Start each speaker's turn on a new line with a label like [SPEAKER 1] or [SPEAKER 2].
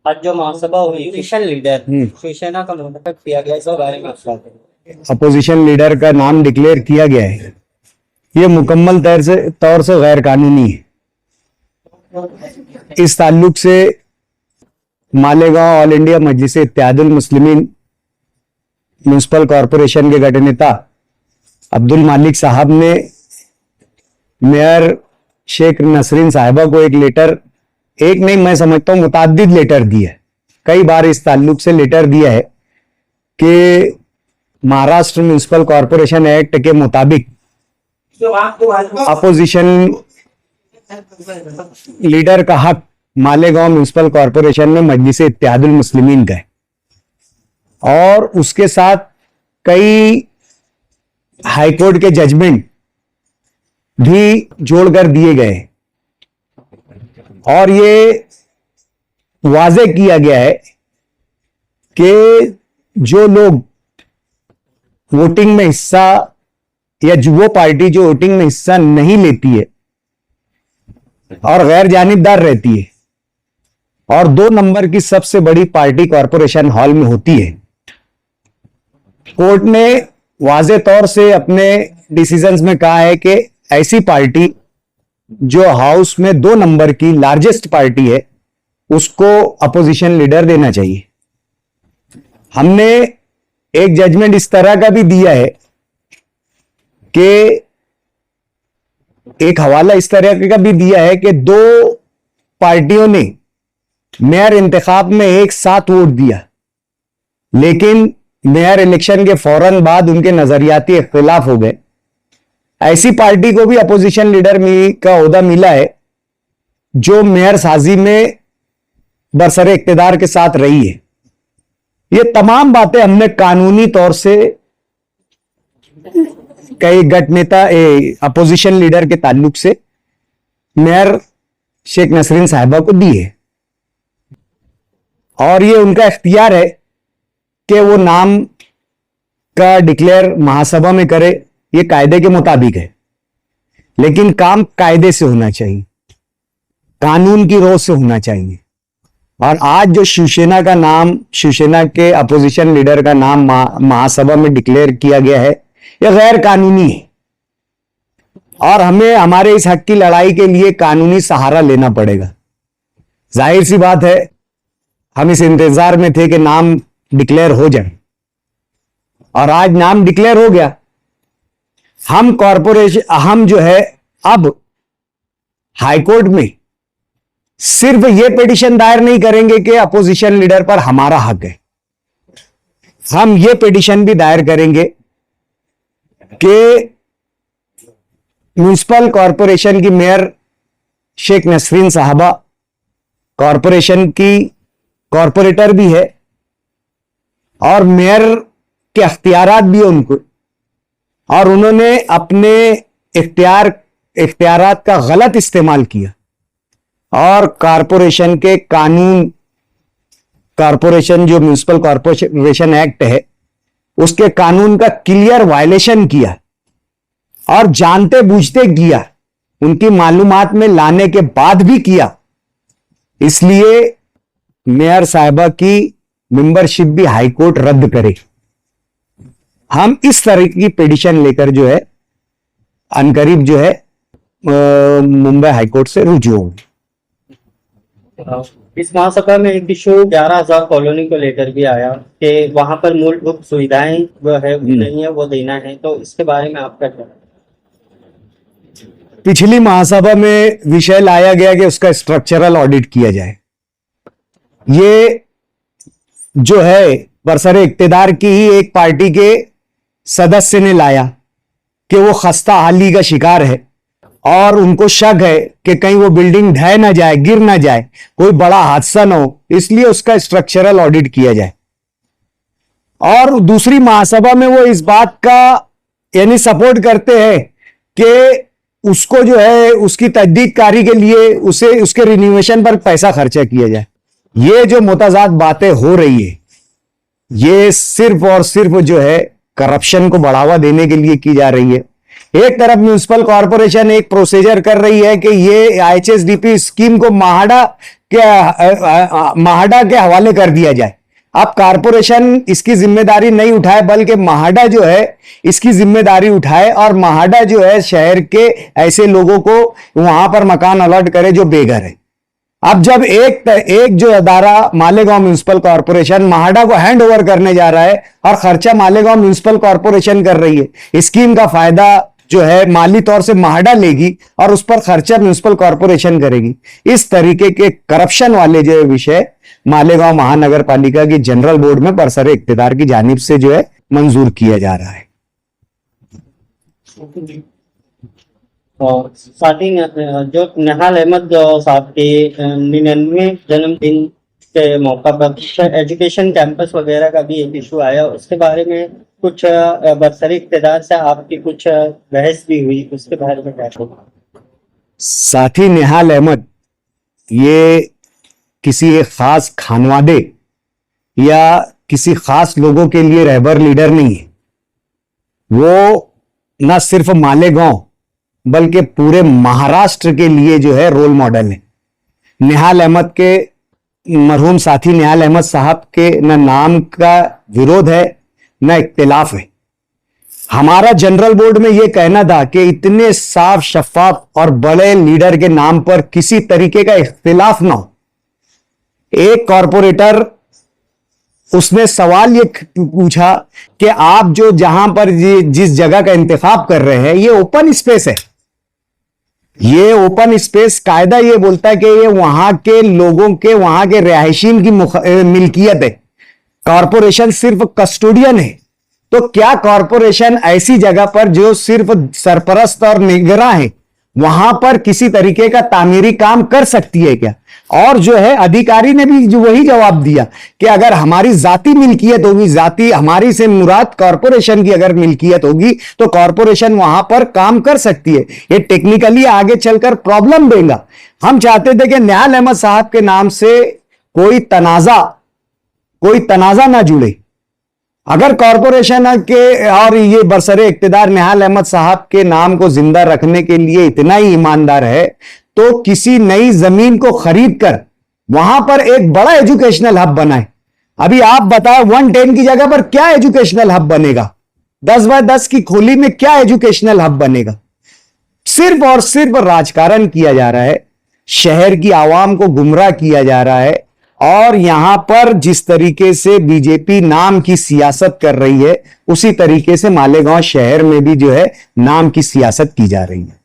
[SPEAKER 1] आज जो महासभा हुई किशन लीडर शिवसेना का मुंतखब किया गया, इसके बारे में आप क्या कहेंगे?
[SPEAKER 2] अपोजिशन लीडर का नाम डिक्लेयर किया गया है, ये मुकम्मल तौर से गैर कानूनी है। इस ताल्लुक से मालेगांव ऑल इंडिया मजलिस इत्तेहादुल मुस्लिमीन म्युनिसिपल कॉरपोरेशन के गठनेता अब्दुल मालिक साहब ने मेयर शेख नसरीन साहिबा को एक लेटर, एक नहीं मैं समझता हूं मुताद्दिद लेटर दिया है, कई बार इस ताल्लुक से लेटर दिया है कि महाराष्ट्र म्युनिसिपल कॉरपोरेशन एक्ट के मुताबिक अपोजिशन लीडर का हक मालेगांव म्युनिसिपल कॉरपोरेशन में मजलिस इत्तेहादुल मुस्लिमीन का है, और उसके साथ कई हाईकोर्ट के जजमेंट भी जोड़कर दिए गए, और ये वाजे किया गया है कि जो लोग वोटिंग में हिस्सा या वो पार्टी जो वोटिंग में हिस्सा नहीं लेती है और गैर जानिबदार रहती है और 2 नंबर की सबसे बड़ी पार्टी कॉरपोरेशन हॉल में होती है, कोर्ट ने वाजे तौर से अपने डिसीजंस में कहा है कि ऐसी पार्टी जो हाउस में 2 नंबर की लार्जेस्ट पार्टी है उसको अपोजिशन लीडर देना चाहिए। हमने एक जजमेंट इस तरह का भी दिया है कि एक हवाला इस तरह का भी दिया है कि 2 पार्टियों ने मेयर इंतखाब में एक साथ वोट दिया, लेकिन मेयर इलेक्शन के फौरन बाद उनके नजरियाती इख्तिलाफ हो गए। ऐसी पार्टी को भी अपोजिशन लीडर का ओहदा मिला है जो मेयर साजी में बरसरे इख्तिदार के साथ रही है। ये तमाम बातें हमने कानूनी तौर से कई गठनेता अपोजिशन लीडर के ताल्लुक से मेयर शेख नसरीन साहिबा को दी है, और ये उनका इख्तियार है कि वो नाम का डिक्लेयर महासभा में करे, ये कायदे के मुताबिक है, लेकिन काम कायदे से होना चाहिए, कानून की रोज से होना चाहिए। और आज जो शिवसेना का नाम, शिवसेना के अपोजिशन लीडर का नाम महासभा में डिक्लेयर किया गया है, यह गैर कानूनी है, और हमें हमारे इस हक की लड़ाई के लिए कानूनी सहारा लेना पड़ेगा। जाहिर सी बात है, हम इस इंतजार में थे कि नाम डिक्लेयर हो जाए, और आज नाम डिक्लेयर हो गया। हम जो है अब हाईकोर्ट में सिर्फ ये पिटीशन दायर नहीं करेंगे कि अपोजिशन लीडर पर हमारा हक है, हम ये पिटीशन भी दायर करेंगे कि म्युनिसिपल कॉरपोरेशन की मेयर शेख नसरीन साहबा कॉरपोरेशन की कॉरपोरेटर भी है और मेयर के अख्तियारात भी है उनको, और उन्होंने अपने इख्तियारात का गलत इस्तेमाल किया और कॉरपोरेशन के कानून, कॉरपोरेशन जो म्युनिसिपल कॉरपोरेशन एक्ट है उसके कानून का क्लियर वायलेशन किया, और जानते बूझते किया, उनकी मालूमात में लाने के बाद भी किया। इसलिए मेयर साहिबा की मेंबरशिप भी हाईकोर्ट रद्द करे। हम इस तरह की पिटीशन लेकर जो है अनकरीब जो है मुंबई हाईकोर्ट से रुजू होंगे।
[SPEAKER 1] इस महासभा में एक इशू 11,000 कॉलोनी को लेकर भी आया कि वहां पर मूलभूत सुविधाएं वो है नहीं है, वो देना है, तो इसके बारे में आपका क्या?
[SPEAKER 2] पिछली महासभा में विषय लाया गया कि उसका स्ट्रक्चरल ऑडिट किया जाए। ये जो है बरसरे इक्तिदार की ही एक पार्टी के सदस्य ने लाया कि वो खस्ता हाली का शिकार है और उनको शक है कि कहीं वो बिल्डिंग ढह ना जाए, गिर ना जाए, कोई बड़ा हादसा ना हो, इसलिए उसका स्ट्रक्चरल ऑडिट किया जाए। और दूसरी महासभा में वो इस बात का यानी सपोर्ट करते हैं कि उसको जो है उसकी तजदीदकारी के लिए उसे उसके रिन्यूएशन पर पैसा खर्चा किया जाए। ये जो मुतजाद बातें हो रही है, ये सिर्फ और सिर्फ जो है करप्शन को बढ़ावा देने के लिए की जा रही है। एक तरफ म्युनिसिपल कॉरपोरेशन एक प्रोसीजर कर रही है कि ये IHSDP स्कीम को माहाड़ा के माहाडा के हवाले कर दिया जाए। अब कारपोरेशन इसकी जिम्मेदारी नहीं उठाए, बल्कि माहाडा जो है इसकी जिम्मेदारी उठाए और माहाडा जो है शहर के ऐसे लोगों को वहां पर मकान अलॉट करे जो बेघर है। अब जब एक जो अदारा मालेगांव म्युनिसिपल कॉर्पोरेशन माहाडा को हैंड ओवर करने जा रहा है और खर्चा मालेगांव म्युनिसिपल कॉर्पोरेशन कर रही है, स्कीम का फायदा जो है माली तौर से माहाडा लेगी और उस पर खर्चा म्युनिसिपल कॉर्पोरेशन करेगी। इस तरीके के करप्शन वाले जो विषय मालेगांव महानगर पालिका की जनरल बोर्ड में बरसरे इख्तियार की जानिब से जो है मंजूर किया जा रहा है।
[SPEAKER 1] और साथ ही जो निहाल अहमद साहब के 99वें जन्मदिन के मौका पर एजुकेशन कैंपस वगैरह का भी एक इशू आया, उसके बारे में कुछ बरसरी इख्तियार से आपकी कुछ बहस भी हुई, उसके बारे में क्या कहूँ?
[SPEAKER 2] साथी निहाल अहमद ये किसी एक खास खानवादे या किसी खास लोगों के लिए रहबर लीडर नहीं है। वो न सिर्फ मालेगांव बल्कि पूरे महाराष्ट्र के लिए जो है रोल मॉडल है। निहाल अहमद के मरहूम साथी निहाल अहमद साहब के न नाम का विरोध है न इख्तिलाफ है। हमारा जनरल बोर्ड में यह कहना था कि इतने साफ शफाफ और बड़े लीडर के नाम पर किसी तरीके का इख्तिलाफ ना हो। एक कॉरपोरेटर उसने सवाल ये पूछा कि आप जो जहां पर जिस जगह का इंतखाब कर रहे हैं ये ओपन स्पेस है, ये ओपन स्पेस कायदा ये बोलता है कि ये वहां के लोगों के वहां के रिहायशीन की मिल्कियत है, कॉरपोरेशन सिर्फ कस्टोडियन है। तो क्या कॉरपोरेशन ऐसी जगह पर जो सिर्फ सरपरस्त और निगरां है वहां पर किसी तरीके का तामीरी काम कर सकती है क्या? और जो है अधिकारी ने भी जो वही जवाब दिया कि अगर हमारी जाती मिल्कियत होगी, जाती हमारी से मुराद कॉरपोरेशन की अगर मिल्कियत होगी तो कॉरपोरेशन वहां पर काम कर सकती है। ये टेक्निकली आगे चलकर प्रॉब्लम देगा। हम चाहते थे कि निहाल अहमद साहब के नाम से कोई तनाजा ना जुड़े। अगर कॉरपोरेशन के और ये बरसरे इख्तियार निहाल अहमद साहब के नाम को जिंदा रखने के लिए इतना ही ईमानदार है तो किसी नई जमीन को खरीद कर वहां पर एक बड़ा एजुकेशनल हब बनाए। अभी आप बताएं 110 की जगह पर क्या एजुकेशनल हब बनेगा? 10 बाय 10 की खोली में क्या एजुकेशनल हब बनेगा? सिर्फ और सिर्फ राजकारण किया जा रहा है, शहर की आवाम को गुमराह किया जा रहा है। और यहां पर जिस तरीके से बीजेपी नाम की सियासत कर रही है उसी तरीके से मालेगांव शहर में भी जो है नाम की सियासत की जा रही है।